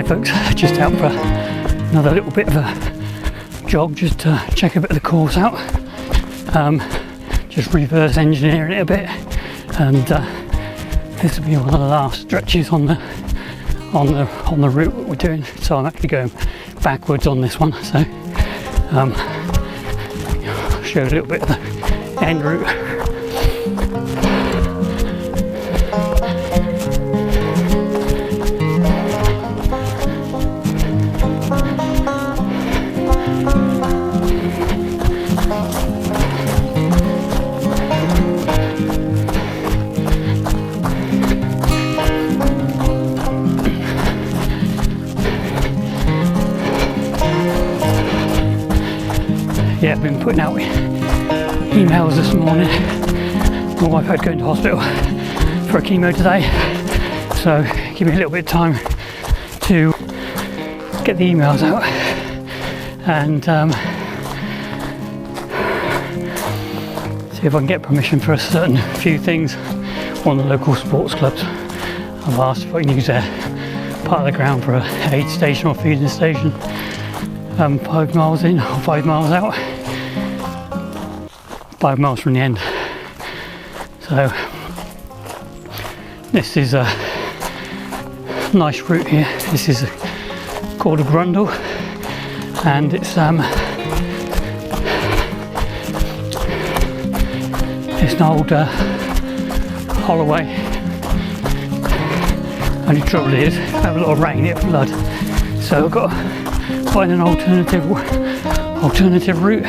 Hi folks, just out for another little bit of a jog, just to check a bit of the course out. Just reverse engineering it a bit, and this will be one of the last stretches on the route that we're doing. So I'm actually going backwards on this one. So I'll show you a little bit of the end route. Yeah, I've been putting out emails this morning. My wife had to go into hospital for a chemo today, so give me a little bit of time to get the emails out and see if I can get permission for a certain few things on the local sports clubs. I've asked if I can use their part of the ground for a aid station or feeding station. 5 miles in or 5 miles out, 5 miles from the end. So this is a nice route here. This is called a grundle, and it's an old holloway. Only trouble is, have a lot of rain, it flood. So I've got to find an alternative route.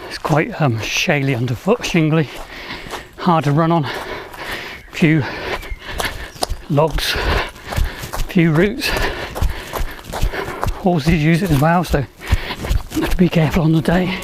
It's quite shaly underfoot, shingly, hard to run on. Few logs, few roots. Horses use it as well, so have to be careful on the day.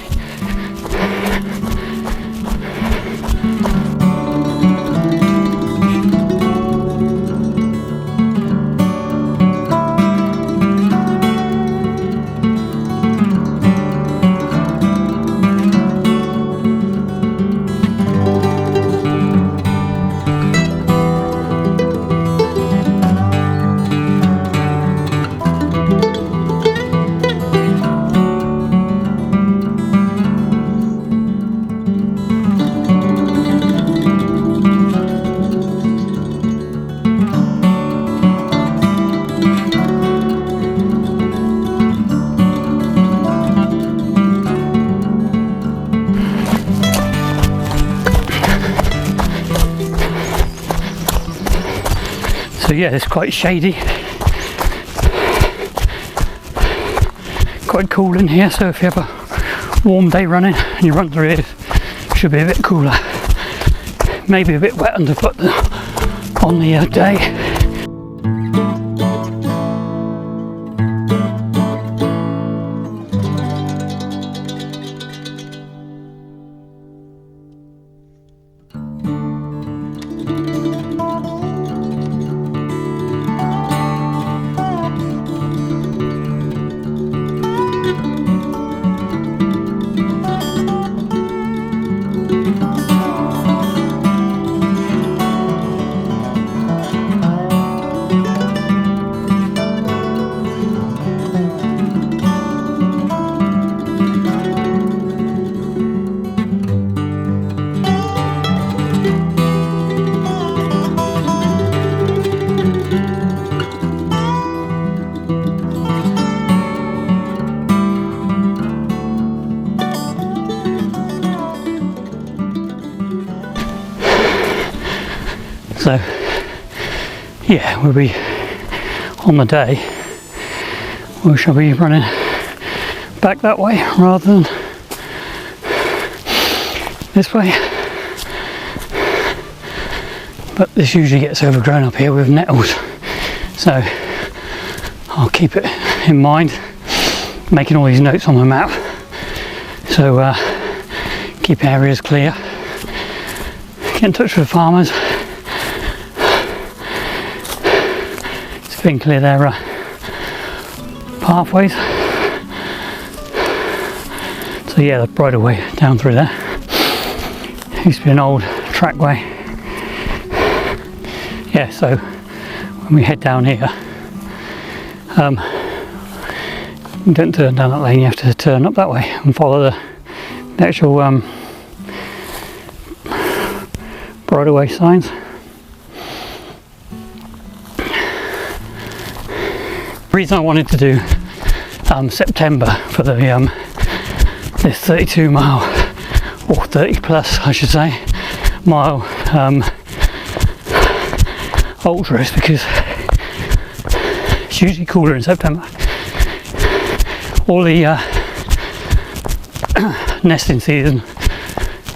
So yeah, it's quite shady, quite cool in here, so if you have a warm day running and you run through it, it should be a bit cooler. Maybe a bit wet underfoot on the day. So yeah, we'll be on the day, we shall be running back that way rather than this way. But this usually gets overgrown up here with nettles, so I'll keep it in mind, making all these notes on my map, so keep areas clear, get in touch with the farmers, and clear their pathways. So yeah, the bridleway down through there used to be an old trackway. Yeah, so when we head down here, you don't turn down that lane, you have to turn up that way and follow the actual bridleway signs. The reason I wanted to do September for the this 32 mile, or 30 plus I should say, mile ultra is because it's usually cooler in September. All the nesting season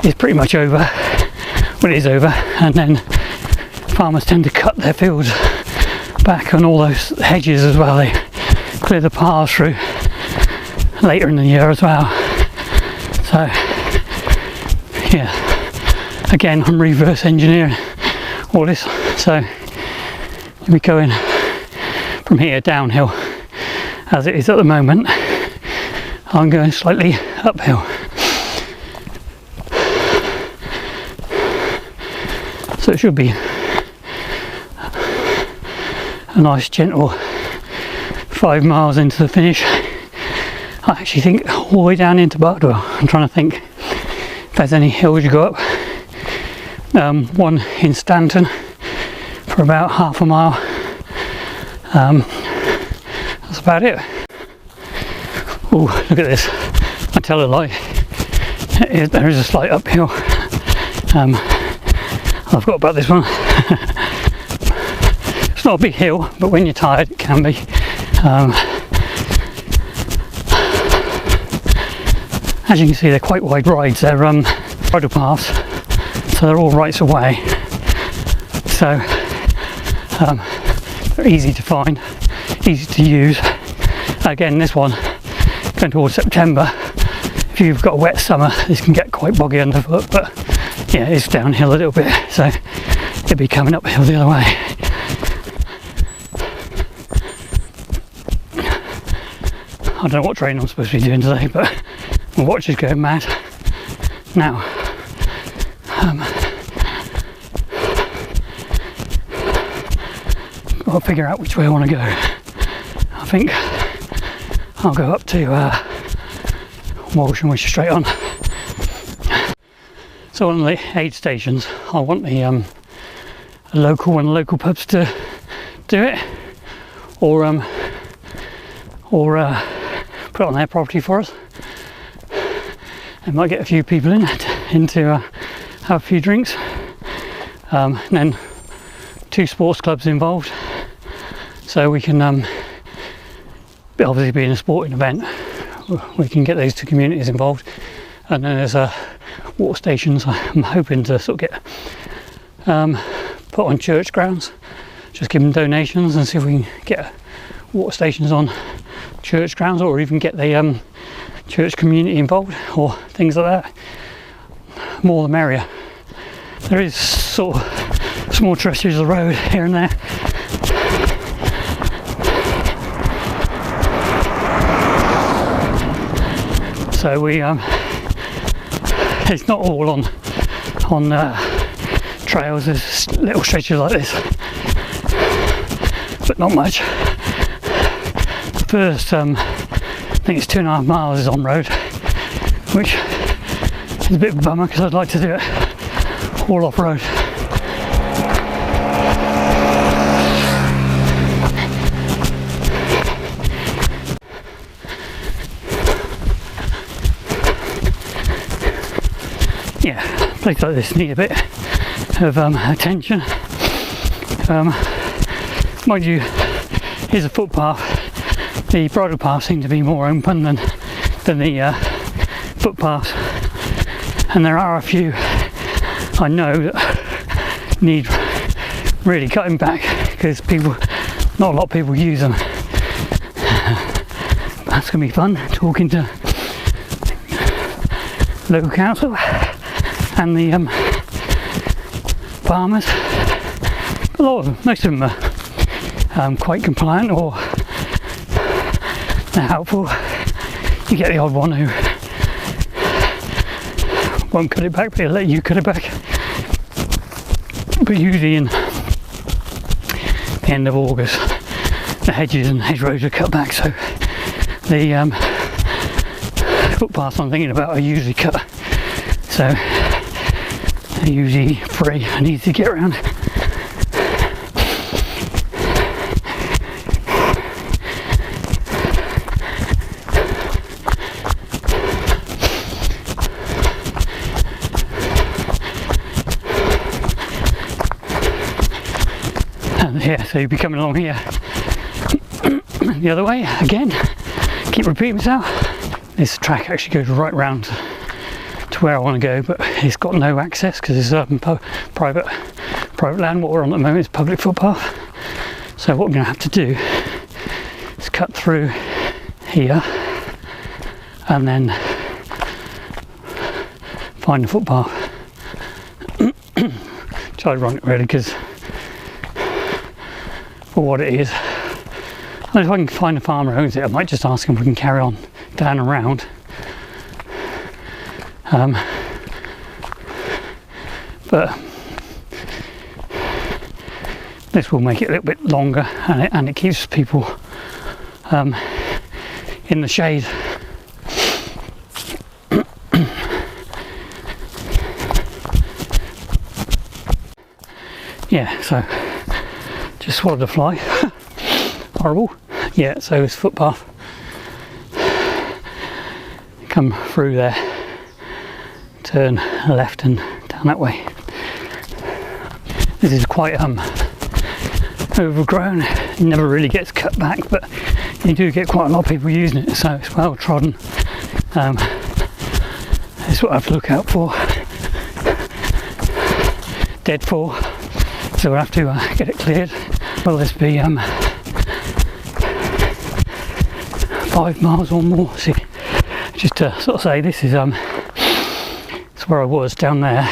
is pretty much over. Well, it is over, and then farmers tend to cut their fields back on all those hedges as well. They clear the paths through later in the year as well. So yeah, again, I'm reverse engineering all this, so we're going from here downhill as it is at the moment. I'm going slightly uphill. So it should be a nice gentle 5 miles into the finish. I actually think all the way down into Bardwell. I'm trying to think if there's any hills you go up. One in Stanton for about half a mile. That's about it. Oh, look at this. I tell a lie. There is a slight uphill. I've got about this one. It's not a big hill, but when you're tired it can be. As you can see, they're quite wide rides. They're bridle paths, so they're all rights of way. So they're easy to find, easy to use. Again, this one going towards September. If you've got a wet summer, this can get quite boggy underfoot, but yeah, it's downhill a little bit, so it'll be coming uphill the other way. I don't know what training I'm supposed to be doing today, but my watch is going mad now. I'll figure out which way I want to go. I think I'll go up to Walsham, which is straight on. So on the aid stations, I want the one of the local pubs to do it, or put it on their property for us. It might get a few people in to have a few drinks. And then 2 sports clubs involved, so we can obviously being a sporting event, we can get those 2 communities involved. And then there's water stations I'm hoping to sort of get put on church grounds, just give them donations and see if we can get water stations on church grounds, or even get the church community involved, or things like that. More the merrier. There is sort of small stretches of the road here and there. So we it's not all on trails. There's little stretches like this, but not much. The first I think it's 2.5 miles is on road, which is a bit of a bummer because I'd like to do it all off road. Yeah, places like this need a bit of attention. Mind you, here's a footpath. The bridle paths seem to be more open than the footpaths, and there are a few I know that need really cutting back because not a lot of people use them. That's going to be fun, talking to local council and the farmers. A lot of them, most of them are quite compliant, or they're helpful. You get the odd one who won't cut it back, but he'll let you cut it back. But usually in the end of August, the hedges and hedgerows are cut back, so the footpaths I'm thinking about are usually cut, so they're usually free and easy to get around. And yeah, so you'll be coming along here the other way again. Keep repeating myself. This track actually goes right round to where I want to go, but it's got no access because it's private land. What we're on at the moment is public footpath. So what I'm going to have to do is cut through here and then find the footpath. It's ironic really, because for what it is, and if I can find a farmer who owns it, I might just ask him if we can carry on down and around. But this will make it a little bit longer, and it keeps people in the shade. Yeah, so just swallowed a fly. Horrible. Yeah, so this footpath, come through there, turn left and down that way. This is quite overgrown, it never really gets cut back, but you do get quite a lot of people using it, so it's well trodden. It's what I have to look out for. Deadfall, so we'll have to get it cleared. Will this be 5 miles or more? See, just to sort of say, this is it's where I was down there,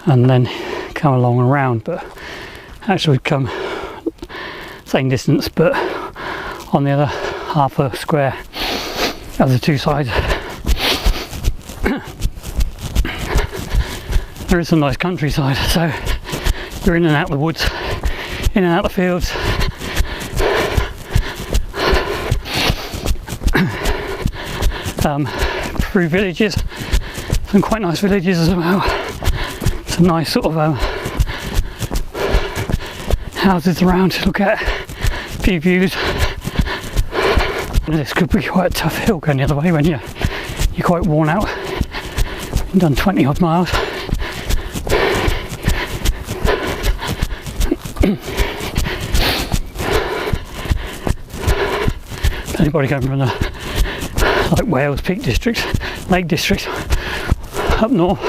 and then come along and around, but actually we'd come same distance, but on the other half a square of the two sides. There is some nice countryside, so you're in and out of the woods, in and out of the fields. Through villages, some quite nice villages as well. Some nice sort of houses around to look at, a few views. This could be quite a tough hill going the other way when you're quite worn out. You've done 20 odd miles. Anybody coming from the like Wales Peak District, Lake District up north,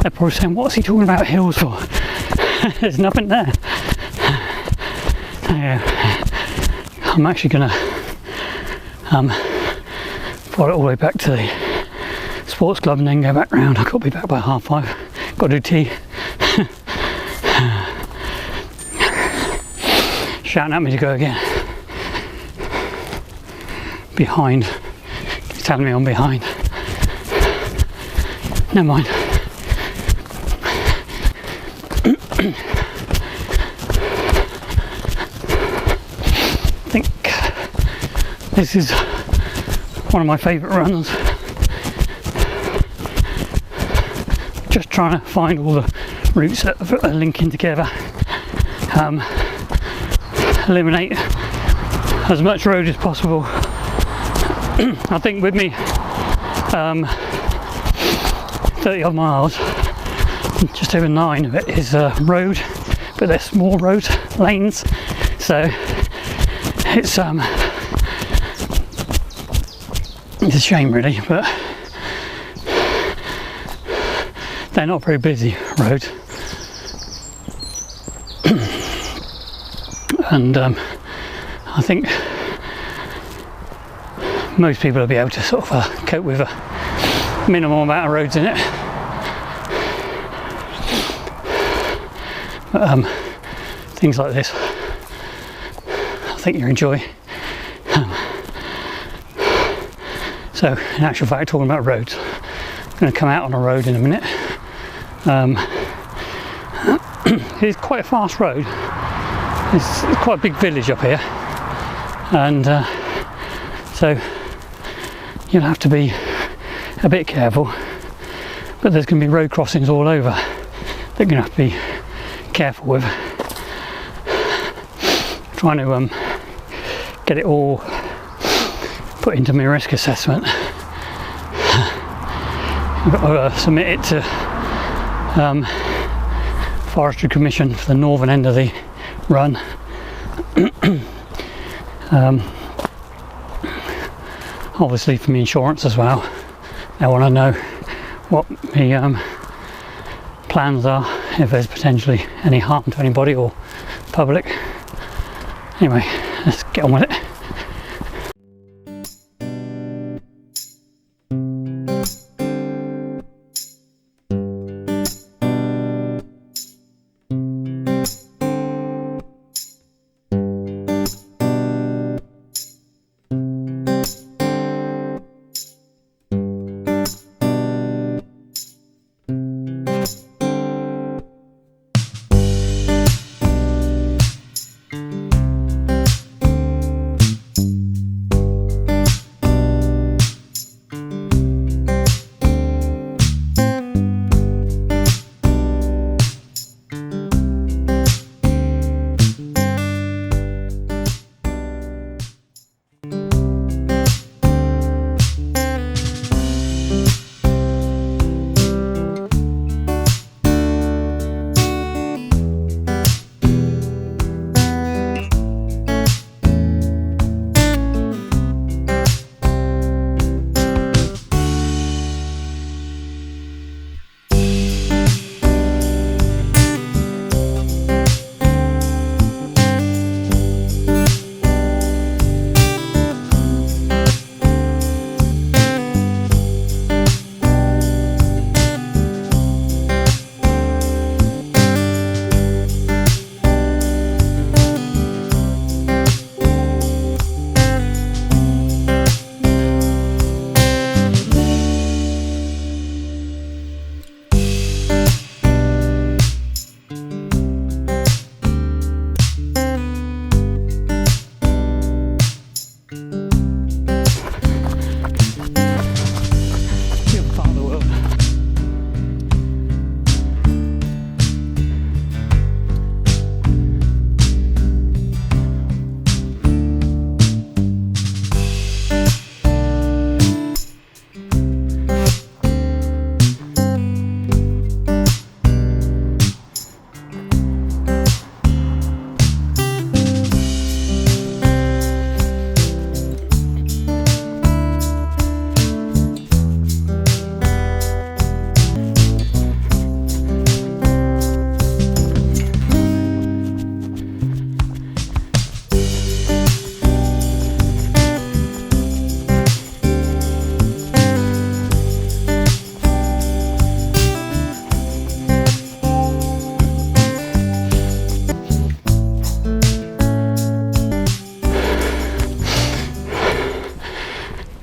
they're probably saying, what's he talking about hills for? There's nothing there. I'm actually gonna follow it all the way back to the sports club and then go back round. I've got to be back by 5:30. Got to do tea. Shouting at me to go again. Behind. He's telling me I'm behind. Never mind. I think this is one of my favourite runs. Just trying to find all the routes that are linking together. Eliminate as much road as possible. I think with me 30 odd miles, just over 9 of it is road, but they're small road lanes, so it's a shame really, but they're not very busy roads. And I think most people will be able to sort of cope with a minimal amount of roads in it. But things like this, I think you enjoy. So in actual fact, talking about roads, going to come out on a road in a minute. It's quite a fast road. It's quite a big village up here, and so you'll have to be a bit careful. But there's going to be road crossings all over that you're going to have to be careful with. Trying to get it all put into my risk assessment. I've got to submit it to Forestry Commission for the northern end of the run. Obviously for my insurance as well. I want to know what my plans are, if there's potentially any harm to anybody or public. Anyway, let's get on with it.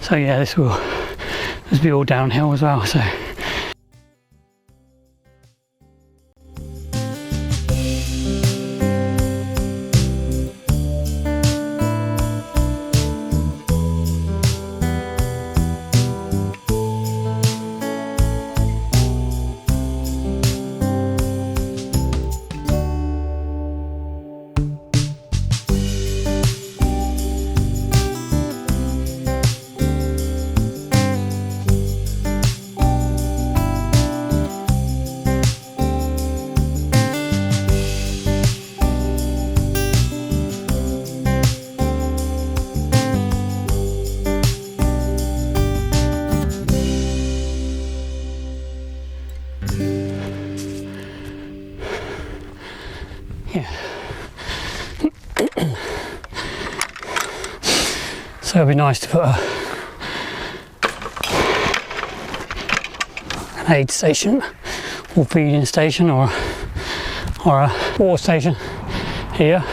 So yeah, this will be all downhill as well. So. So it'd be nice to put an aid station or feeding station or a water station here.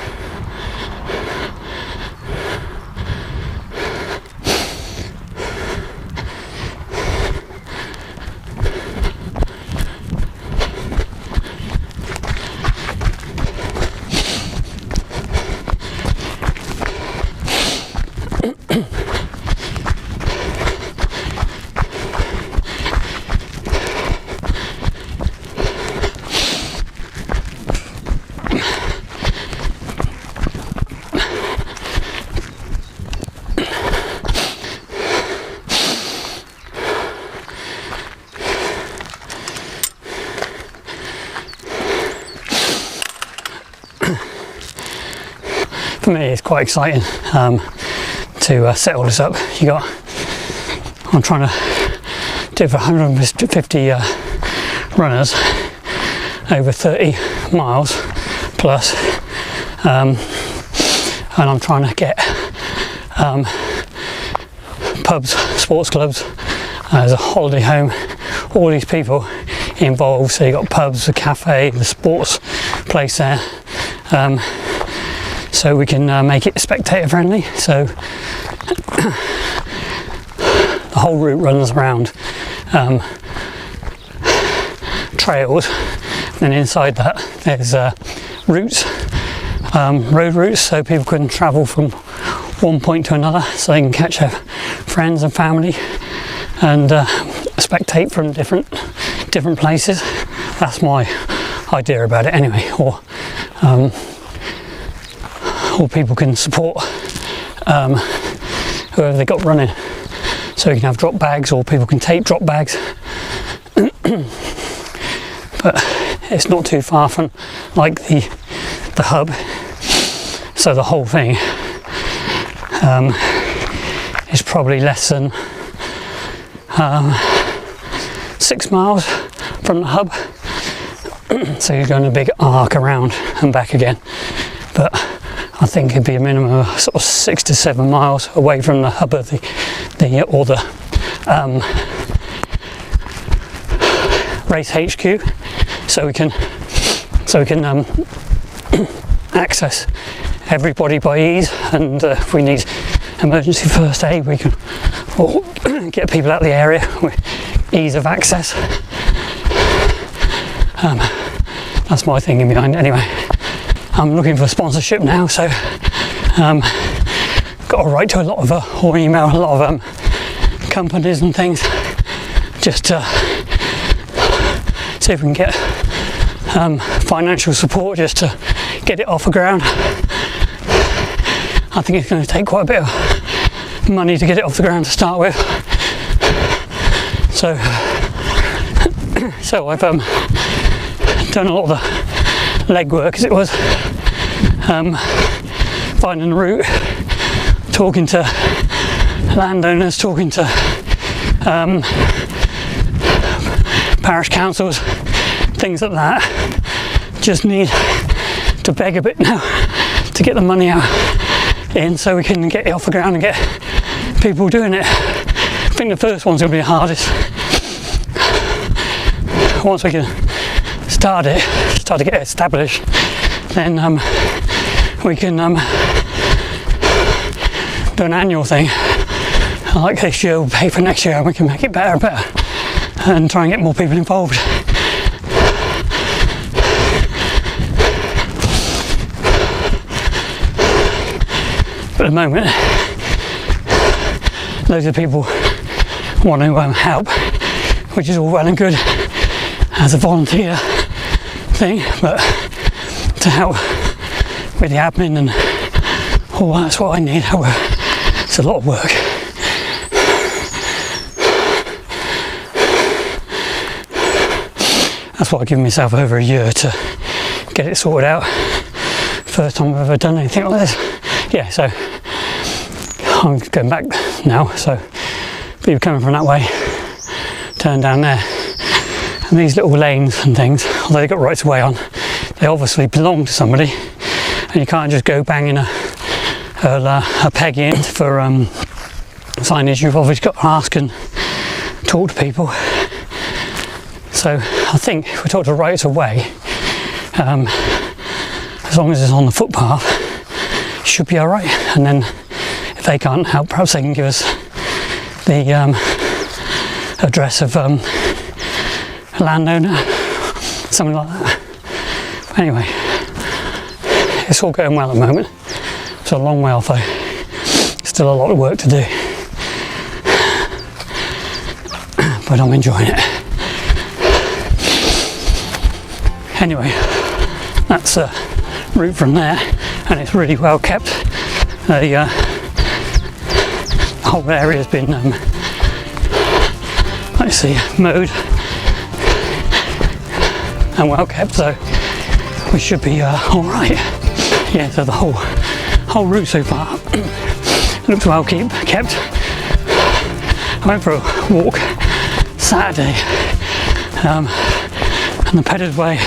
for me it's quite exciting to set all this up. I'm trying to do it for 150 runners over 30 miles plus, and I'm trying to get pubs, sports clubs, as a holiday home, all these people involved. So you've got pubs, the cafe, the sports place there, so we can make it spectator friendly. So the whole route runs around trails, and inside that there's routes, road routes, so people can travel from one point to another, so they can catch their friends and family and spectate from different places. That's my idea about it anyway. Or people can support whoever they got running, so you can have drop bags, or people can take drop bags. But it's not too far from like the hub, so the whole thing is probably less than 6 miles from the hub. So you're going a big arc around and back again, but I think it'd be a minimum of sort of 6 to 7 miles away from the hub of the race HQ, so we can access everybody by ease, and if we need emergency first aid, we can get people out of the area with ease of access. That's my thinking behind it anyway. I'm looking for sponsorship now, so got to write to a lot of or email a lot of companies and things, just to see if we can get financial support just to get it off the ground. I think it's going to take quite a bit of money to get it off the ground to start with. So I've done a lot of the legwork, as it was, finding the route, talking to landowners, talking to parish councils, things like that. Just need to beg a bit now to get the money out in, so we can get it off the ground and get people doing it. I think the first one's going to be the hardest. Once we can start to get it established, then we can do an annual thing like this year. We'll pay for next year, and we can make it better and better and try and get more people involved. But at the moment, loads of people want to help, which is all well and good as a volunteer thing, but to help with the admin and all that's what I need. It's a lot of work. That's why I've given myself over a year to get it sorted out. First time I've ever done anything like this. Yeah, so I'm going back now, so people coming from that way turn down there, and these little lanes and things, although they've got rights of way on, they obviously belong to somebody, and you can't just go banging a peg in for signage. You've obviously got to ask and talk to people. So I think if we talk to rights of way, as long as it's on the footpath, it should be alright. And then if they can't help, perhaps they can give us the address of a landowner, something like that. But anyway, it's all going well at the moment. It's a long way off though. Still a lot of work to do, but I'm enjoying it. Anyway, that's a route from there, and it's really well kept. The whole area has been, let's see, mowed and well kept, so we should be alright. Yeah, so the whole whole route so far looks well kept. I went for a walk Saturday, and the Peddler's Way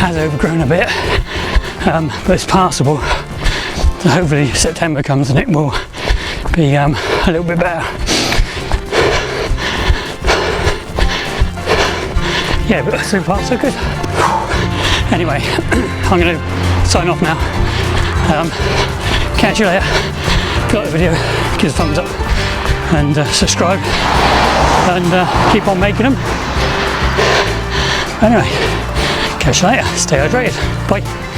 has overgrown a bit, but it's passable. So hopefully September comes and it will be a little bit better. Yeah, but so far so good. Anyway, I'm going to sign off now. Catch you later. If you like the video, give us a thumbs up and subscribe, and keep on making them. Anyway, catch you later. Stay hydrated. Bye.